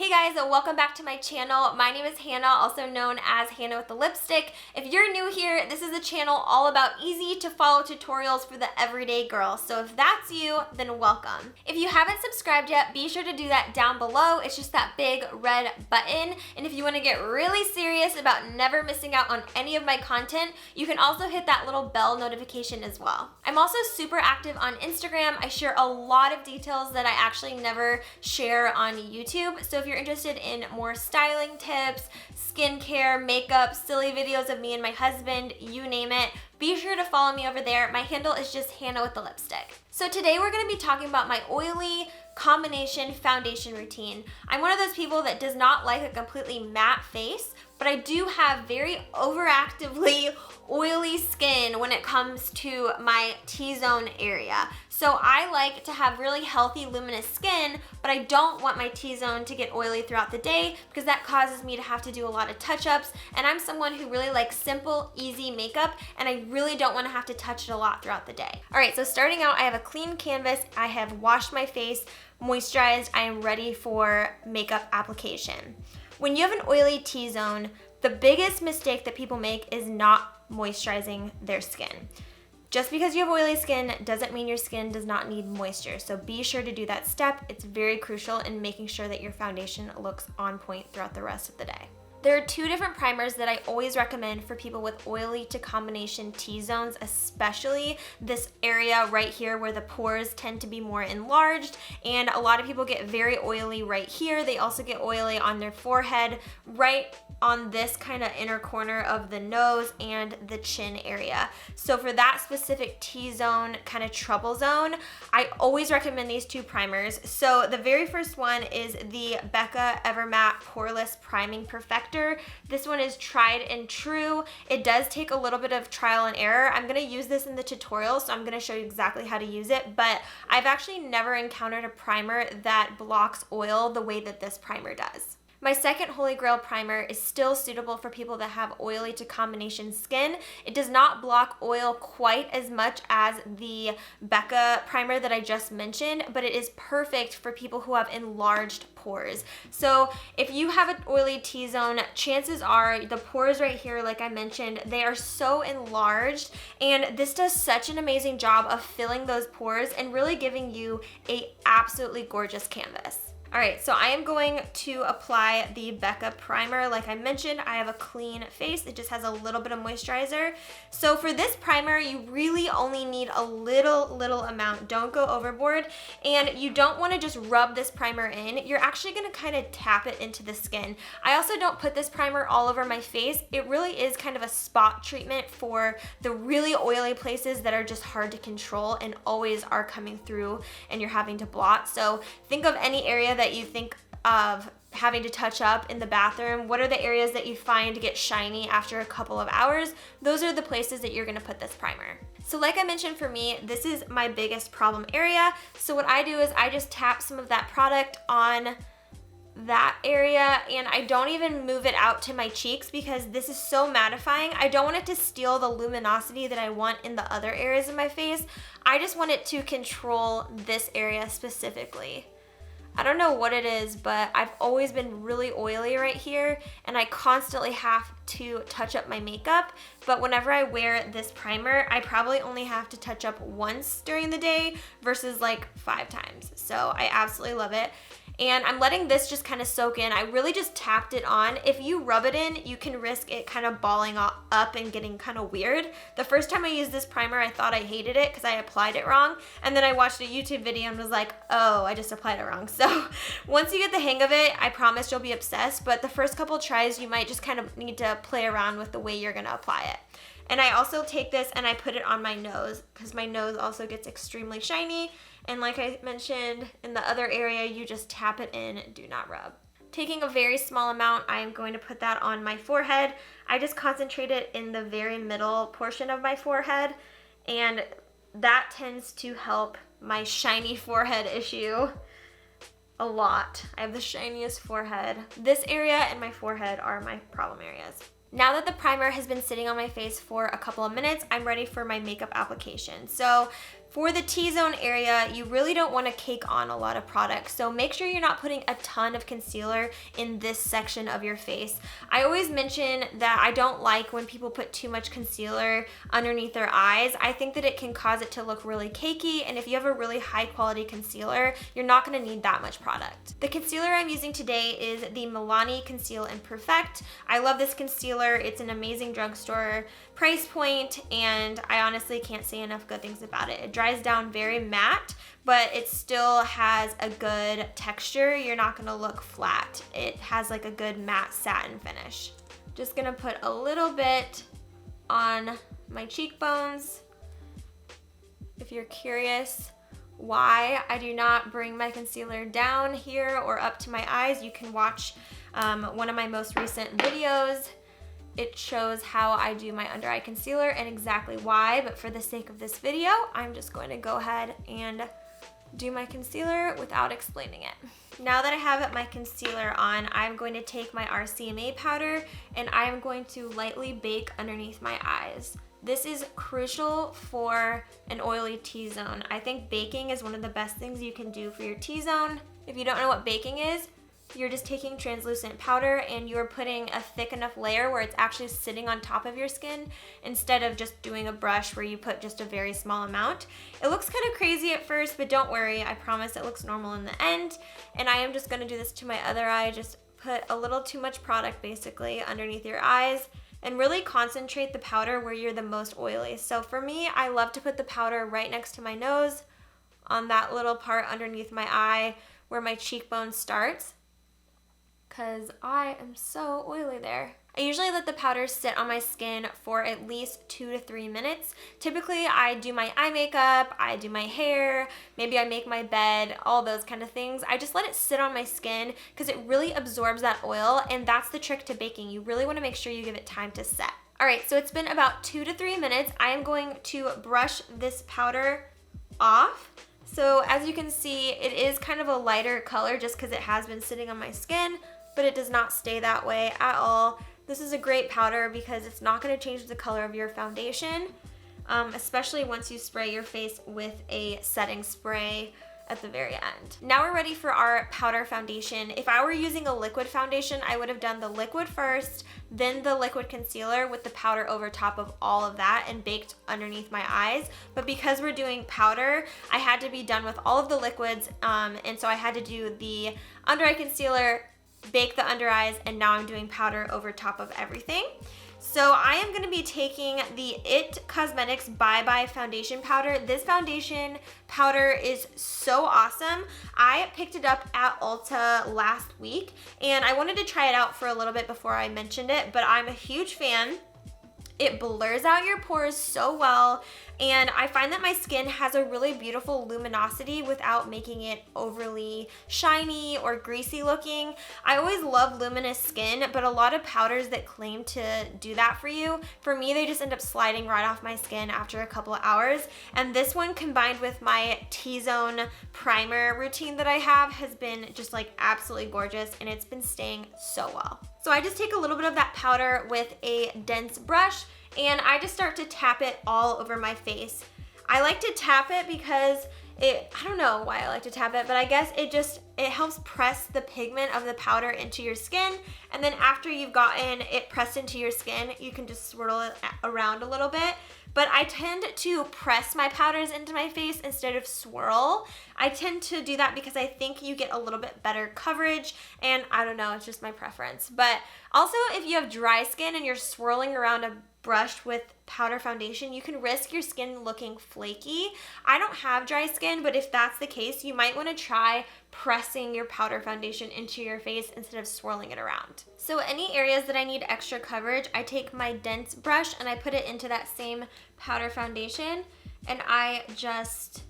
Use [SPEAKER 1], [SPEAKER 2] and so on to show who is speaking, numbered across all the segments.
[SPEAKER 1] Hey guys, welcome back to my channel. My name is Hannah, also known as Hannah with the Lipstick. If you're new here, this is a channel all about easy to follow tutorials for the everyday girl. So if that's you, then welcome. If you haven't subscribed yet, be sure to do that down below. It's just that big red button. And if you want to get really serious about never missing out on any of my content, you can also hit that little bell notification as well. I'm also super active on Instagram. I share a lot of details that I actually never share on YouTube. So if you're interested in more styling tips, skincare, makeup, silly videos of me and my husband, you name it, be sure to follow me over there. My handle is just Hannah with the Lipstick. So today we're gonna be talking about my oily combination foundation routine. I'm one of those people that does not like a completely matte face, but I do have very overactively oily skin when it comes to my T-zone area. So I like to have really healthy, luminous skin, but I don't want my T-zone to get oily throughout the day because that causes me to have to do a lot of touch-ups, and I'm someone who really likes simple, easy makeup, and I really don't want to have to touch it a lot throughout the day. All right, so starting out, I have a clean canvas. I have washed my face, moisturized. I am ready for makeup application. When you have an oily T-zone, the biggest mistake that people make is not moisturizing their skin. Just because you have oily skin doesn't mean your skin does not need moisture. So be sure to do that step. It's very crucial in making sure that your foundation looks on point throughout the rest of the day. There are two different primers that I always recommend for people with oily to combination T-zones, especially this area right here where the pores tend to be more enlarged, and a lot of people get very oily right here. They also get oily on their forehead, right on this kind of inner corner of the nose and the chin area. So for that specific T-zone kind of trouble zone, I always recommend these two primers. So the very first one is the Becca Evermatte Poreless Priming Perfector. This one is tried and true. It does take a little bit of trial and error. I'm gonna use this in the tutorial, so I'm gonna show you exactly how to use it, but I've actually never encountered a primer that blocks oil the way that this primer does. My second Holy Grail primer is still suitable for people that have oily to combination skin. It does not block oil quite as much as the Becca primer that I just mentioned, but it is perfect for people who have enlarged pores. So if you have an oily T-zone, chances are the pores right here, like I mentioned, they are so enlarged, and this does such an amazing job of filling those pores and really giving you a absolutely gorgeous canvas. All right, so I am going to apply the Becca primer. Like I mentioned, I have a clean face. It just has a little bit of moisturizer. So for this primer, you really only need a little amount. Don't go overboard. And you don't want to just rub this primer in. You're actually going to kind of tap it into the skin. I also don't put this primer all over my face. It really is kind of a spot treatment for the really oily places that are just hard to control and always are coming through and you're having to blot. So think of any area that you think of having to touch up in the bathroom. What are the areas that you find get shiny after a couple of hours? Those are the places that you're gonna put this primer. So like I mentioned, for me, this is my biggest problem area. So what I do is I just tap some of that product on that area, and I don't even move it out to my cheeks because this is so mattifying. I don't want it to steal the luminosity that I want in the other areas of my face. I just want it to control this area specifically. I don't know what it is, but I've always been really oily right here, and I constantly have to touch up my makeup. But whenever I wear this primer, I probably only have to touch up once during the day versus like 5 times. So I absolutely love it. And I'm letting this just kind of soak in. I really just tapped it on. If you rub it in, you can risk it kind of balling up and getting kind of weird. The first time I used this primer, I thought I hated it because I applied it wrong. And then I watched a YouTube video and was like, oh, I just applied it wrong. So once you get the hang of it, I promise you'll be obsessed. But the first couple tries, you might just kind of need to play around with the way you're gonna apply it. And I also take this and I put it on my nose because my nose also gets extremely shiny. And like I mentioned, in the other area, you just tap it in, do not rub. Taking a very small amount, I am going to put that on my forehead. I just concentrate it in the very middle portion of my forehead, and that tends to help my shiny forehead issue a lot. I have the shiniest forehead. This area and my forehead are my problem areas. Now that the primer has been sitting on my face for a couple of minutes, I'm ready for my makeup application. So For the T-zone area, you really don't want to cake on a lot of product, so make sure you're not putting a ton of concealer in this section of your face. I always mention that I don't like when people put too much concealer underneath their eyes. I think that it can cause it to look really cakey, and if you have a really high quality concealer, you're not going to need that much product. The concealer I'm using today is the Milani Conceal and Perfect. I love this concealer. It's an amazing drugstore price point, and I honestly can't say enough good things about it. It dries down very matte, but it still has a good texture. You're not gonna look flat. It has like a good matte satin finish. Just gonna put a little bit on my cheekbones. If you're curious why I do not bring my concealer down here or up to my eyes, you can watch one of my most recent videos. It shows how I do my under eye concealer and exactly why, but for the sake of this video, I'm just going to go ahead and do my concealer without explaining it. Now that I have my concealer on, I'm going to take my RCMA powder and I'm going to lightly bake underneath my eyes. This is crucial for an oily T-zone. I think baking is one of the best things you can do for your T-zone. If you don't know what baking is, you're just taking translucent powder and you're putting a thick enough layer where it's actually sitting on top of your skin instead of just doing a brush where you put just a very small amount. It looks kind of crazy at first, but don't worry, I promise it looks normal in the end. And I am just gonna do this to my other eye, just put a little too much product basically underneath your eyes and really concentrate the powder where you're the most oily. So for me, I love to put the powder right next to my nose on that little part underneath my eye where my cheekbone starts, because I am so oily there. I usually let the powder sit on my skin for at least 2 to 3 minutes. Typically, I do my eye makeup, I do my hair, maybe I make my bed, all those kind of things. I just let it sit on my skin because it really absorbs that oil, and that's the trick to baking. You really want to make sure you give it time to set. All right, so it's been about 2 to 3 minutes. I am going to brush this powder off. So as you can see, it is kind of a lighter color just because it has been sitting on my skin, but it does not stay that way at all. This is a great powder because it's not going to change the color of your foundation, especially once you spray your face with a setting spray at the very end. Now we're ready for our powder foundation. If I were using a liquid foundation, I would have done the liquid first, then the liquid concealer with the powder over top of all of that and baked underneath my eyes. But because we're doing powder, I had to be done with all of the liquids, and so I had to do the under eye concealer, bake the under eyes, and now I'm doing powder over top of everything. So I am going to be taking the IT Cosmetics Bye Bye Foundation Powder. This foundation powder is so awesome. I picked it up at Ulta last week, and I wanted to try it out for a little bit before I mentioned it, but I'm a huge fan. It blurs out your pores so well, and I find that my skin has a really beautiful luminosity without making it overly shiny or greasy looking. I always love luminous skin, but a lot of powders that claim to do that for you, for me, they just end up sliding right off my skin after a couple of hours. And this one combined with my T-zone primer routine that I have has been just like absolutely gorgeous, and it's been staying so well. So I just take a little bit of that powder with a dense brush and I just start to tap it all over my face. I like to tap it because I don't know why I like to tap it, but I guess it helps press the pigment of the powder into your skin, and then after you've gotten it pressed into your skin, you can just swirl it around a little bit. But I tend to press my powders into my face instead of swirl. I tend to do that because I think you get a little bit better coverage, and I don't know, it's just my preference. But also, if you have dry skin and you're swirling around a brush with powder foundation, you can risk your skin looking flaky. I don't have dry skin, but if that's the case, you might want to try pressing your powder foundation into your face instead of swirling it around. So any areas that I need extra coverage, I take my dense brush and I put it into that same powder foundation, and I just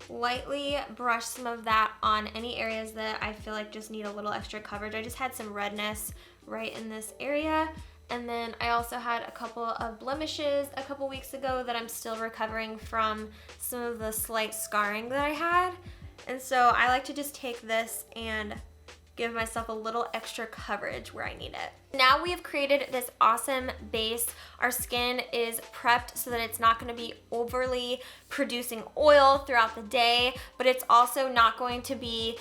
[SPEAKER 1] lightly brush some of that on any areas that I feel like just need a little extra coverage. I just had some redness right in this area. And then I also had a couple of blemishes a couple weeks ago that I'm still recovering from some of the slight scarring that I had. And so I like to just take this and give myself a little extra coverage where I need it. Now we have created this awesome base. Our skin is prepped so that it's not gonna be overly producing oil throughout the day, but it's also not going to be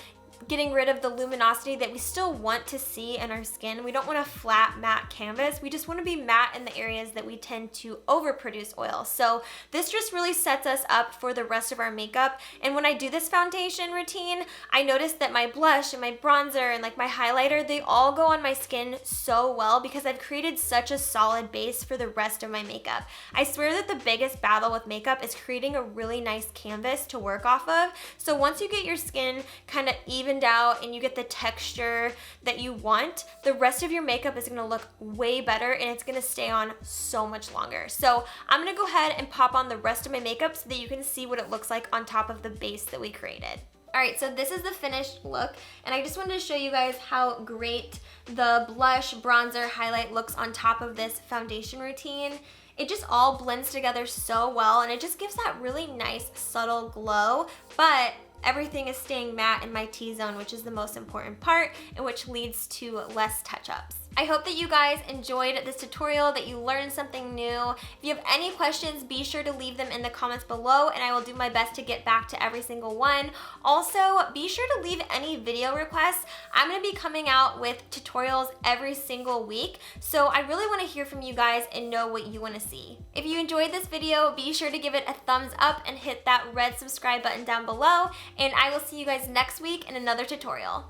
[SPEAKER 1] getting rid of the luminosity that we still want to see in our skin. We don't want a flat matte canvas. We just want to be matte in the areas that we tend to overproduce oil. So this just really sets us up for the rest of our makeup. And when I do this foundation routine, I notice that my blush and my bronzer and like my highlighter, they all go on my skin so well because I've created such a solid base for the rest of my makeup. I swear that the biggest battle with makeup is creating a really nice canvas to work off of. So once you get your skin kind of evened out and you get the texture that you want, the rest of your makeup is gonna look way better and it's gonna stay on so much longer. So I'm gonna go ahead and pop on the rest of my makeup so that you can see what it looks like on top of the base that we created. All right, so this is the finished look, and I just wanted to show you guys how great the blush, bronzer, highlight looks on top of this foundation routine. It just all blends together so well, and it just gives that really nice, subtle glow, but everything is staying matte in my T-zone, which is the most important part, and which leads to less touch-ups. I hope that you guys enjoyed this tutorial, that you learned something new. If you have any questions, be sure to leave them in the comments below and I will do my best to get back to every single one. Also, be sure to leave any video requests. I'm gonna be coming out with tutorials every single week, so I really wanna hear from you guys and know what you wanna see. If you enjoyed this video, be sure to give it a thumbs up and hit that red subscribe button down below, and I will see you guys next week in another tutorial.